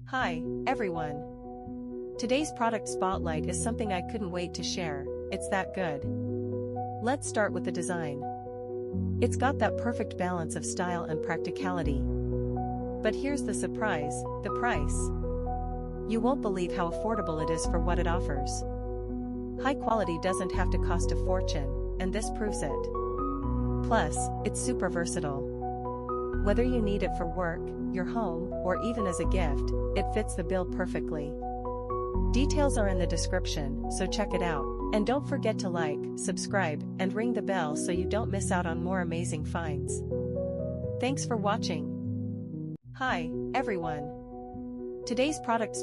Hi, everyone. Today's product spotlight is something I couldn't wait to share, it's that good. Let's start with the design. It's got that perfect balance of style and practicality. But here's the surprise, the price. You won't believe how affordable it is for what it offers. High quality doesn't have to cost a fortune, and this proves it. Plus, it's super versatile. Whether you need it for work, your home, or even as a gift, it fits the bill perfectly. Details are in the description, so check it out. And don't forget to like, subscribe, and ring the bell so you don't miss out on more amazing finds. Thanks for watching. Hi, everyone. Today's product